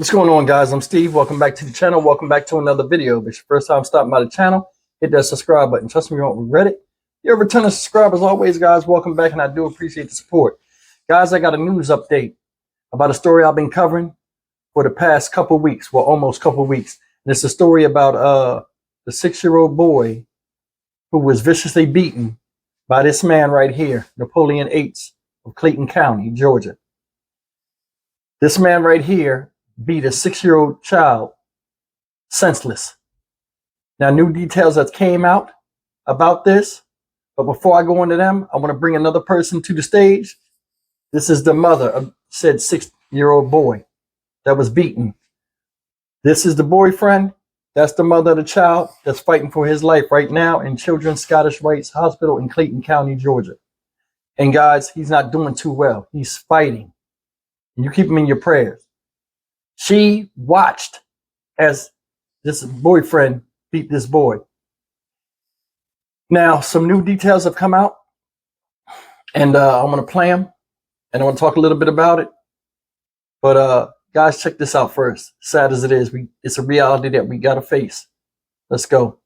What's going on, guys? I'm Steve. Welcome back to the channel. Welcome back to another video. If it's your first time stopping by the channel, hit that subscribe button. Trust me, you won't regret it. You're a returning subscriber as always, guys. Welcome back, and I do appreciate the support. Guys, I got a news update about a story I've been covering for the past couple weeks. Well, almost couple weeks. And it's a story about the 6-year-old boy who was viciously beaten by this man right here, Napoleon Yates of Clayton County, Georgia. This man right here beat a 6-year-old child senseless. Now, new details that came out about this, but before I go into them, I want to bring another person to the stage. This is the mother of said 6-year-old boy that was beaten. This is the boyfriend. That's the mother of the child that's fighting for his life right now in Children's Scottish Rites Hospital in Clayton County, Georgia. And guys, he's not doing too well. He's fighting. And you keep him in your prayers. She watched as this boyfriend beat this boy. Now, some new details have come out, and I'm going to play them, and I want to talk a little bit about it. But guys, check this out first. Sad as it is, it's a reality that we got to face. Let's go.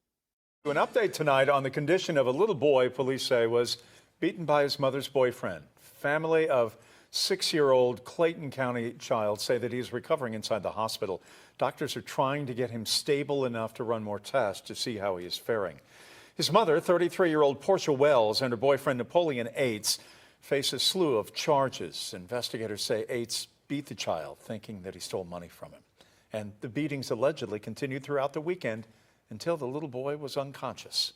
An update tonight on the condition of a little boy police say was beaten by his mother's boyfriend. Family of 6-year-old Clayton County child say that he is recovering inside the hospital. Doctors are trying to get him stable enough to run more tests to see how he is faring. His mother, 33-year-old Portia Wells, and her boyfriend Napoleon Yates face a slew of charges. Investigators say Yates beat the child, thinking that he stole money from him. And the beatings allegedly continued throughout the weekend until the little boy was unconscious.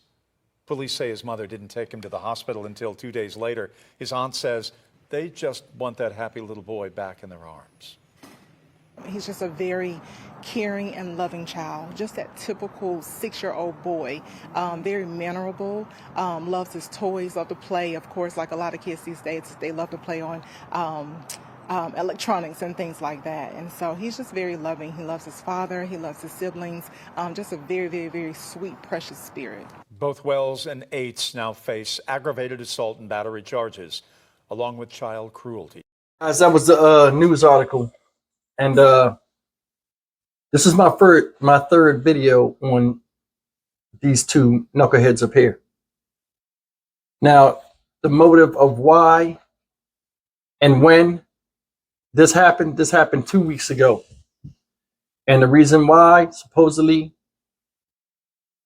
Police say his mother didn't take him to the hospital until 2 days later. His aunt says they just want that happy little boy back in their arms. He's just a very caring and loving child, just that typical 6-year-old boy, very mannerable, loves his toys, love to play. Of course, like a lot of kids these days, they love to play on electronics and things like that. And so he's just very loving. He loves his father. He loves his siblings. Just a very, very, very sweet, precious spirit. Both Wells and Yates now face aggravated assault and battery charges, along with child cruelty. Guys, that was the news article. And this is my third video on these two knuckleheads up here. Now, the motive of why and when this happened 2 weeks ago. And the reason why, supposedly,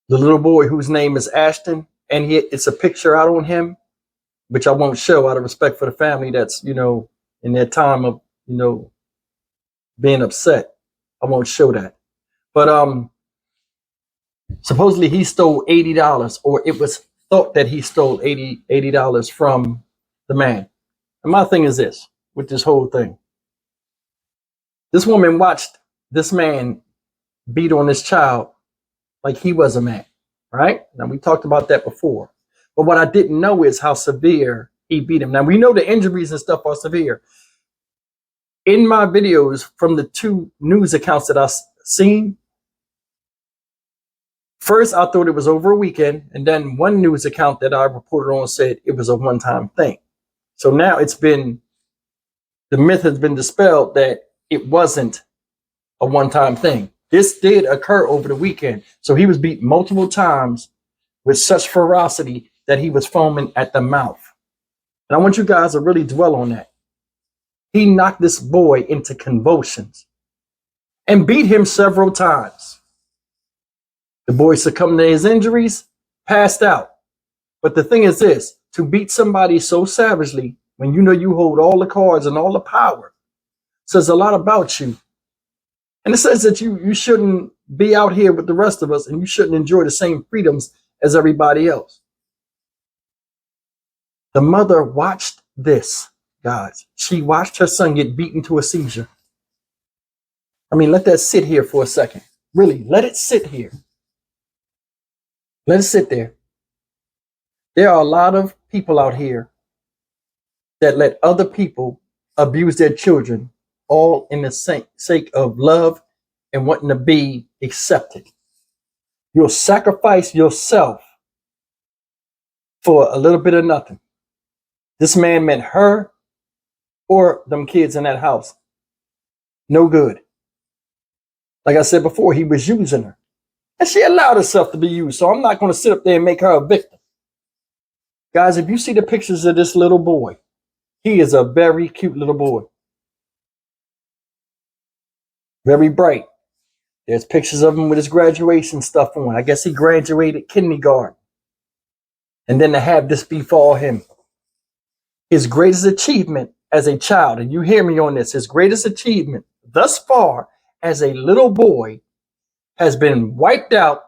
the little boy whose name is Ashton, and it's a picture out on him, which I won't show out of respect for the family that's, in their time of, being upset. I won't show that. But supposedly he stole $80, or it was thought that he stole $80 from the man. And my thing is this, with this whole thing. This woman watched this man beat on this child like he was a man, right? Now, we talked about that before. But what I didn't know is how severe he beat him. Now, we know the injuries and stuff are severe. In my videos from the two news accounts that I've seen, first I thought it was over a weekend, and then one news account that I reported on said it was a one-time thing. So now the myth has been dispelled that it wasn't a one-time thing. This did occur over the weekend. So he was beat multiple times with such ferocity that he was foaming at the mouth. And I want you guys to really dwell on that. He knocked this boy into convulsions and beat him several times. The boy succumbed to his injuries, passed out. But the thing is this, to beat somebody so savagely when you hold all the cards and all the power says a lot about you. And it says that you shouldn't be out here with the rest of us, and you shouldn't enjoy the same freedoms as everybody else. The mother watched this, guys. She watched her son get beaten to a seizure. I mean, let that sit here for a second. Really, let it sit here. Let it sit there. There are a lot of people out here that let other people abuse their children, all in the sake of love and wanting to be accepted. You'll sacrifice yourself for a little bit of nothing. This man meant her or them kids in that house no good. Like I said before, he was using her. And she allowed herself to be used. So I'm not going to sit up there and make her a victim. Guys, if you see the pictures of this little boy, he is a very cute little boy. Very bright. There's pictures of him with his graduation stuff on. I guess he graduated kindergarten. And then to have this befall him. His greatest achievement as a child, and you hear me on this, his greatest achievement thus far as a little boy has been wiped out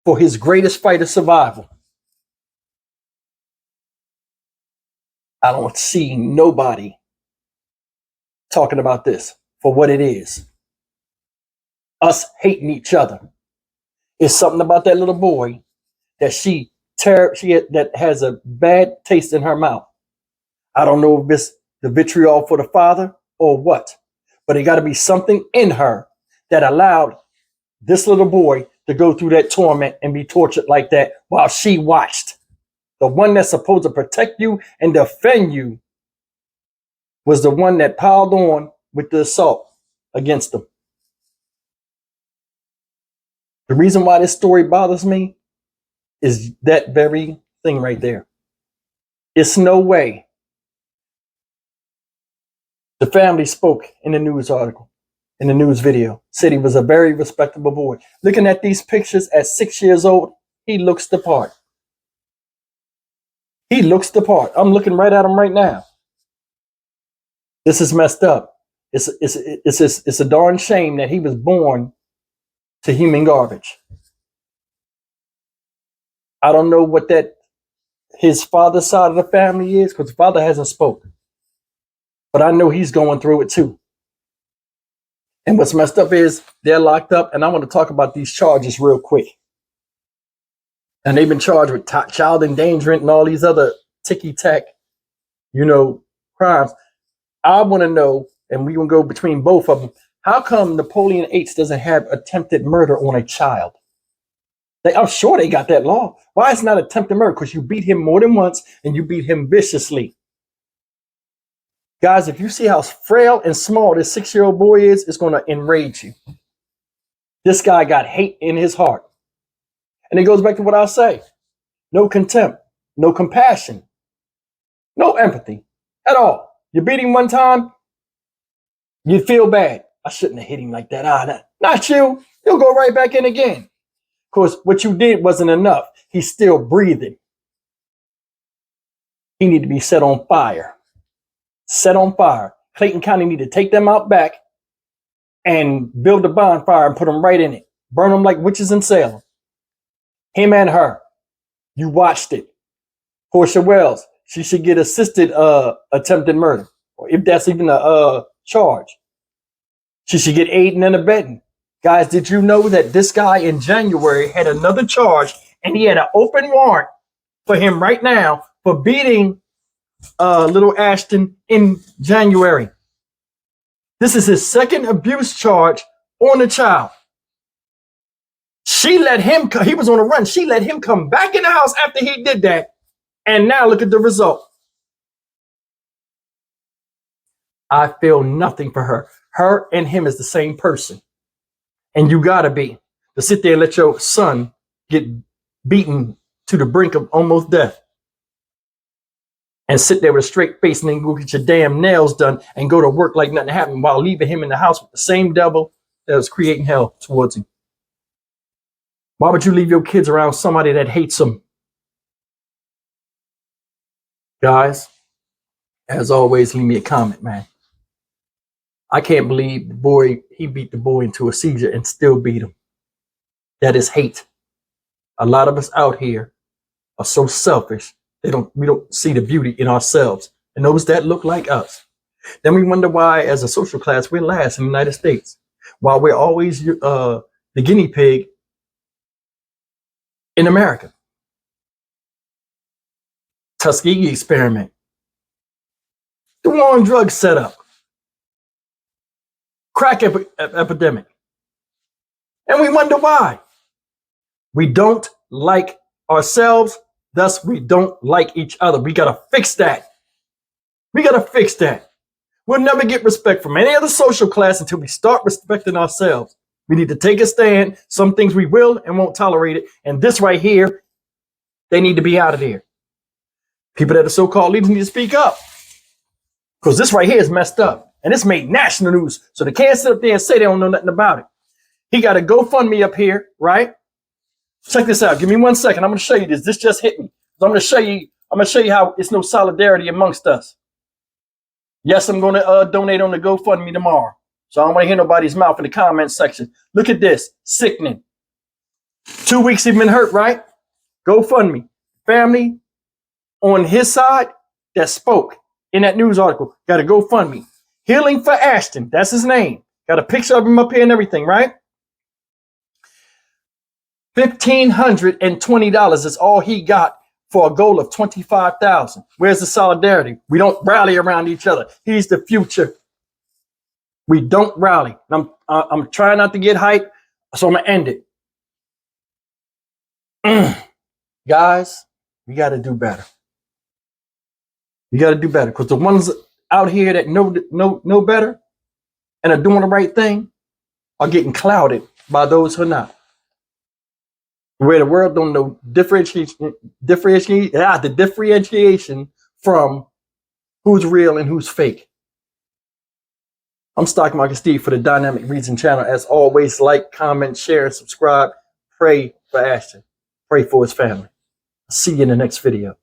for his greatest fight of survival. I don't see nobody talking about this for what it is. Us hating each other. It's something about that little boy that that has a bad taste in her mouth. I don't know if it's the vitriol for the father or what, but it got to be something in her that allowed this little boy to go through that torment and be tortured like that while she watched. The one that's supposed to protect you and defend you was the one that piled on with the assault against them. The reason why this story bothers me is that very thing right there. It's no way. The family spoke in the news article, in the news video, said he was a very respectable boy. Looking at these pictures at 6 years old, he looks the part. He looks the part. I'm looking right at him right now. This is messed up. It's a darn shame that he was born to human garbage. I don't know what his father's side of the family is, because the father hasn't spoken. But I know he's going through it too. And what's messed up is they're locked up, and I want to talk about these charges real quick. And they've been charged with child endangerment and all these other ticky-tack, crimes. I want to know, and we can go between both of them, how come Napoleon H doesn't have attempted murder on a child? I'm sure they got that law. Why it's not attempted murder? Because you beat him more than once, and you beat him viciously. Guys, if you see how frail and small this 6-year-old boy is, it's going to enrage you. This guy got hate in his heart. And it goes back to what I say. No contempt, no compassion, no empathy at all. You beat him one time, you feel bad. I shouldn't have hit him like that. Not you. You'll go right back in again. Of course, what you did wasn't enough. He's still breathing. He need to be set on fire. Set on fire. Clayton County need to take them out back and build a bonfire and put them right in it. Burn them like witches in Salem. Him and her. You watched it. Portia Wells, she should get assisted attempted murder. Or if that's even a charge. She should get aiding and abetting. Guys, did you know that this guy in January had another charge, and he had an open warrant for him right now for beating little Ashton in January? This is his second abuse charge on a child. She let him, he was on a run. She let him come back in the house after he did that. And now look at the result. I feel nothing for her. Her and him is the same person. And you gotta be to sit there and let your son get beaten to the brink of almost death. And sit there with a straight face and then go get your damn nails done and go to work like nothing happened while leaving him in the house with the same devil that was creating hell towards him. Why would you leave your kids around somebody that hates them? Guys, as always, leave me a comment, man. I can't believe he beat the boy into a seizure and still beat him. That is hate. A lot of us out here are so selfish. We don't see the beauty in ourselves and those that look like us. Then we wonder why, as a social class, we're last in the United States, while we're always the guinea pig in America. Tuskegee experiment. The war on drugs setup. Crack epidemic. And we wonder why. We don't like ourselves, thus we don't like each other. We got to fix that. We got to fix that. We'll never get respect from any other social class until we start respecting ourselves. We need to take a stand. Some things we will and won't tolerate it. And this right here, they need to be out of there. People that are so-called leaders need to speak up. Because this right here is messed up. And it's made national news. So they can't sit up there and say they don't know nothing about it. He got a GoFundMe up here, right? Check this out. Give me 1 second. I'm going to show you this. This just hit me. So I'm going to show you how it's no solidarity amongst us. Yes, I'm going to donate on the GoFundMe tomorrow. So I don't want to hear nobody's mouth in the comment section. Look at this. Sickening. 2 weeks he's been hurt, right? GoFundMe. Family on his side that spoke in that news article. Got a GoFundMe. Healing for Ashton. That's his name. Got a picture of him up here and everything, right? $1,520 is all he got for a goal of $25,000. Where's the solidarity? We don't rally around each other. He's the future. We don't rally. I'm trying not to get hyped, so I'm gonna end it. Guys, we got to do better. You got to do better, because the ones out here that know better and are doing the right thing are getting clouded by those who are not. Where the world don't know the differentiation from who's real and who's fake. I'm Stock Market Steve for the Dynamic Reason channel. As always, like, comment, share, and subscribe. Pray for Ashton. Pray for his family. I'll see you in the next video.